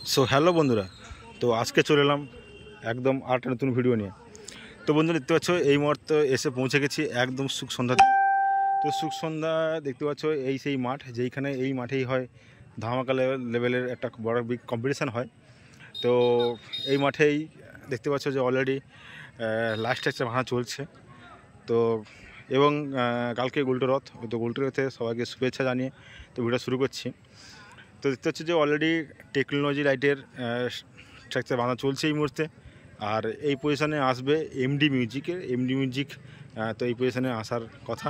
So hello বন্ধুরা, তো আজকে চলে এলাম একদম আরেকটা নতুন ভিডিও নিয়ে। তো বন্ধুরা দেখতে পাচ্ছ এই মুহূর্তে এসে পৌঁছে গেছি একদম সুখ সন্ধ্যাতে। তো সুখ সন্ধ্যা দেখতে পাচ্ছ এই সেই মাঠ, যেইখানে এই মাঠেই হয় ধামাকা লেভেলের একটা বড় বিগ কম্পিটিশান হয়। তো এই মাঠেই দেখতে পাচ্ছ যে অলরেডি লাস্ট একটা ভাঙা চলছে। তো এবং কালকে উল্টো রথ, তো উল্টো রথে সবাইকে শুভেচ্ছা জানিয়ে তো ভিডিও শুরু করছি। তো দেখতে হচ্ছে যে অলরেডি টেকনোলজি লাইটের স্ট্রাকচার বাঁধা চলছে এই মুহূর্তে। আর এই পজিশানে আসবে এমডি মিউজিক। তো এই পজিশানে আসার কথা।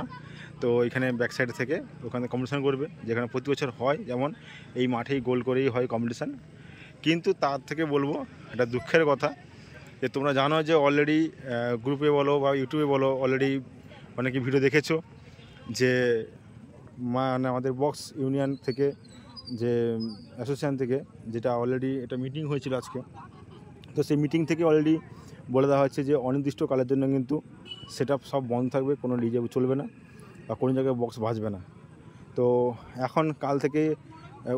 তো এখানে ব্যাক সাইড থেকে ওখানে কম্পিটিশান করবে, যেখানে প্রতি বছর হয়, যেমন এই মাঠেই গোল করেই হয় কম্পিটিশান। কিন্তু তার থেকে বলবো এটা দুঃখের কথা যে তোমরা জানো যে অলরেডি গ্রুপে বলো বা ইউটিউবে বলো অলরেডি অনেকে ভিডিও দেখেছো যে মানে আমাদের বক্স ইউনিয়ন থেকে যে অ্যাসোসিয়েশন থেকে যেটা অলরেডি এটা মিটিং হয়েছিল আজকে। তো সেই মিটিং থেকে অলরেডি বলে দেওয়া হচ্ছে যে অনির্দিষ্টকালের জন্য কিন্তু সেটআপ সব বন্ধ থাকবে, কোনো ডিজে চলবে না বা কোনো জায়গায় বক্স বাজবে না। তো এখন কাল থেকে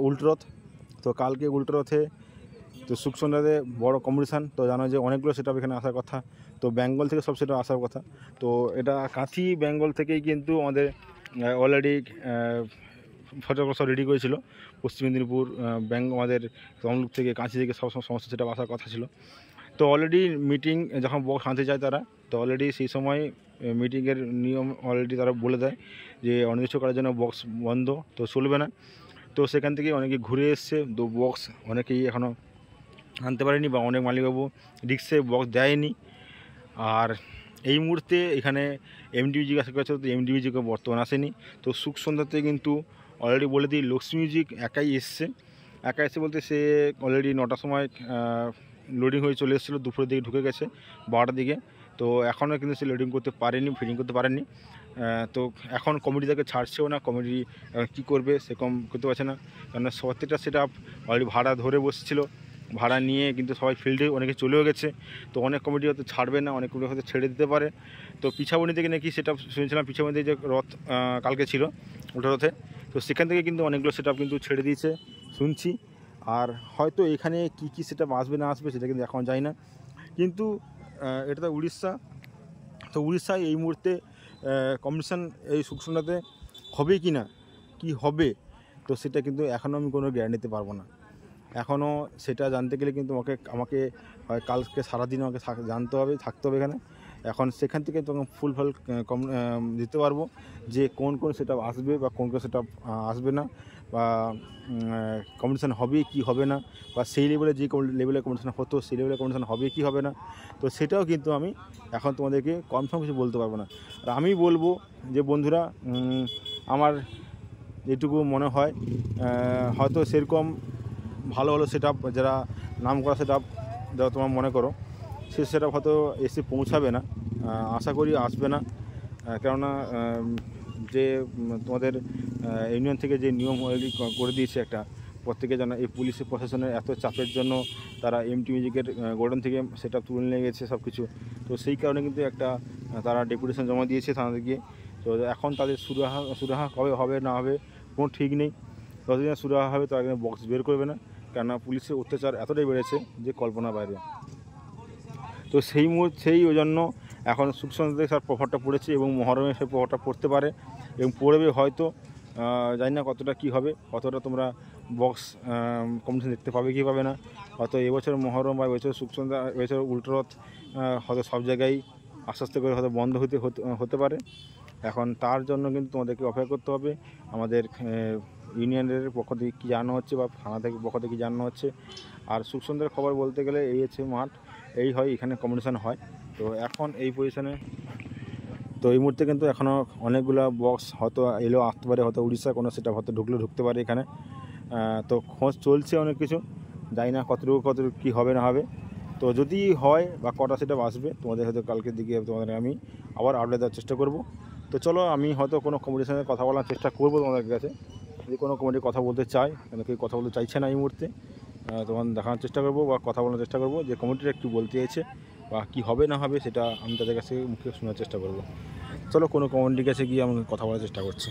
উল্টো রথ। তো কালকে উল্টো রথে তো সুখ সন্ধ্যাতে বড় কম্পিটিশান। তো জানো যে অনেকগুলো সেটআপ এখানে আসার কথা। তো বেঙ্গল থেকে সব সেটআপ আসার কথা। তো এটা কাঁথি বেঙ্গল থেকেই কিন্তু আমাদের অলরেডি ফটোগ্রাফ সব রেডি করেছিল। পশ্চিম মেদিনীপুর আমাদের তমলুক থেকে, কাঁচি থেকে সব সমস্ত সেটা আসার কথা ছিল। তো অলরেডি মিটিং যখন বক্স আনতে যায় তারা, তো অলরেডি সেই সময় মিটিংয়ের নিয়ম অলরেডি তারা বলে দেয় যে অনির্দিষ্টকালের জন্য বক্স বন্ধ, তো চলবে না। তো সেখান থেকে অনেকে ঘুরে এসছে, তো বক্স অনেকেই এখনও আনতে পারেনি বা অনেক মালিকবাবু রিক্সে বক্স দেয়নি। আর এই মুহূর্তে এখানে এমডি মিউজিক আসা করেছে, তো এমডি মিউজিকও বর্তমান আসেনি। তো সুখ সন্ধ্যাতে কিন্তু অলরেডি বলে দিই লক্ষ্মী মিউজিক একাই এসছে বলতে সে অলরেডি 9টার সময় লোডিং হয়ে চলে এসেছিলো, দুপুরের দিকে ঢুকে গেছে 12টার দিকে। তো এখনও কিন্তু সে লোডিং করতে পারেনি, ফিটিং করতে পারেনি। তো এখন কমিটি তাকে ছাড়ছেও না, কমিটি কী করবে সেরকম করতে পারছে না, কারণ প্রত্যেকটা সেট আপ অলরেডি ভাড়া ধরে বসছিল, ভাড়া নিয়ে কিন্তু সবাই ফিল্ডে অনেকে চলেও গেছে। তো অনেক কমিটি হয়তো ছাড়বে না, অনেক কমিটি হয়তো ছেড়ে দিতে পারে। তো পিছাবনি থেকে নাকি সেটা শুনেছিলাম, পিছাবনি যে রথ কালকে ছিল উল্টো রথে, তো সেখান থেকে কিন্তু অনেকগুলো সেট আপ কিন্তু ছেড়ে দিয়েছে শুনছি। আর হয়তো এখানে কী সেট আপ আসবে না আসবে সেটা কিন্তু এখন জানি না। কিন্তু এটা তো উড়িষ্যা, তো উড়িষ্যায় এই মুহূর্তে কম্পিটিশান এই সুখ সন্ধ্যাতে হবে কি না, কী হবে, তো সেটা কিন্তু এখনও আমি কোনো গ্যারান্টি দিতে পারবো না। এখনও সেটা জানতে গেলে কিন্তু আমাকে হয় কালকে সারাদিন আমাকে জানতে হবে, থাকতে হবে এখানে। এখন সেখান থেকে তখন ফুল দিতে পারবো যে কোন সেট আপ আসবে বা কোন সেট আপ আসবে না, বা কম্পিটিশান হবে কি হবে না, বা সেই লেভেলে যে লেভেলে কম্পিটিশান হতো সেই লেভেলে কম্পিটিশান হবে কি হবে না, তো সেটাও কিন্তু আমি এখন তোমাদেরকে কনফার্ম কিছু বলতে পারবো না। আর আমি বলবো যে বন্ধুরা, আমার যেটুকু মনে হয় হয়তো সেরকম ভালো সেট আপ, যারা নাম করা সেট আপ যারা তোমার মনে করো, সে সেট আপ হয়তো এসে পৌঁছাবে না, আশা করি আসবে না। কেননা যে তোমাদের ইউনিয়ন থেকে যে নিয়ম অলরেডি করে দিয়েছে একটা, প্রত্যেকে যেন এই পুলিশের প্রশাসনের এত চাপের জন্য তারা এমটি মিউজিকের গোডাউন থেকে সেট আপ তুলে নিয়ে গেছে সব কিছু। তো সেই কারণে কিন্তু একটা তারা ডেপুটেশন জমা দিয়েছে থানাতে গিয়ে। তো এখন তাদের সুরাহা কবে হবে না হবে কোনো ঠিক নেই। যতদিন সুরাহা হবে তারা কিন্তু বক্স বের করবে না, কেননা পুলিশের অত্যাচার এতটাই বেড়েছে যে কল্পনার বাইরে। তো সেই ওই জন্য এখন সুখ সন্ধ্যাতে তার প্রভাবটা পড়েছে এবং মহরমে সেই প্রভাবটা পড়তে পারে এবং পড়বে হয়তো। জানি না কতটা কী হবে, কতটা তোমরা বক্স কম্পিটিশন দেখতে পাবে কি পাবে না। হয়তো এবছর মহরম বা এবছর সুখ সন্ধ্যা, এবছর উল্টো রথ হয়তো সব জায়গায় আস্তে আস্তে করে হয়তো বন্ধ হতে পারে। এখন তার জন্য কিন্তু তোমাদেরকে অপেক্ষা করতে হবে। আমাদের ইউনিয়নের পক্ষ থেকে কী জানানো হচ্ছে বা থানা থেকে পক্ষ থেকে কী জানানো হচ্ছে। আর সুখ সন্ধ্যার খবর বলতে গেলে এই হচ্ছে মাঠ, এই হয় এখানে কম্পিটিশান হয়। তো এখন এই পজিশানে তো এই মুহূর্তে কিন্তু এখনও অনেকগুলো বক্স হয়তো এলেও আসতে পারে, হয়তো উড়িষ্যার কোনো সেটা হয়তো ঢুকতে পারে এখানে। তো খোঁজ চলছে অনেক কিছু, জানি না কতটুকু কী হবে না হবে। তো যদি হয় বা কটা সেটা আসবে তোমাদের হয়তো কালকের দিকে তোমাদের আমি আবার আপডেট দেওয়ার চেষ্টা করব। তো চলো, আমি হয়তো কোনো কম্পিটিশানের কথা বলার চেষ্টা করবো তোমাদের কাছে, যদি কোনো কমিটি কথা বলতে চায়, কেন কেউ কথা বলতে চাইছে না এই মুহূর্তে, তোমার দেখানোর চেষ্টা করবো বা কথা বলার চেষ্টা করবো যে কমিটিটা একটু বলতে চাইছে বা কী হবে না হবে সেটা আমি তাদের কাছে মুখে শোনার চেষ্টা করব। চলো, কোনো কমিটির কাছে গিয়ে আমি কথা বলার চেষ্টা করছি।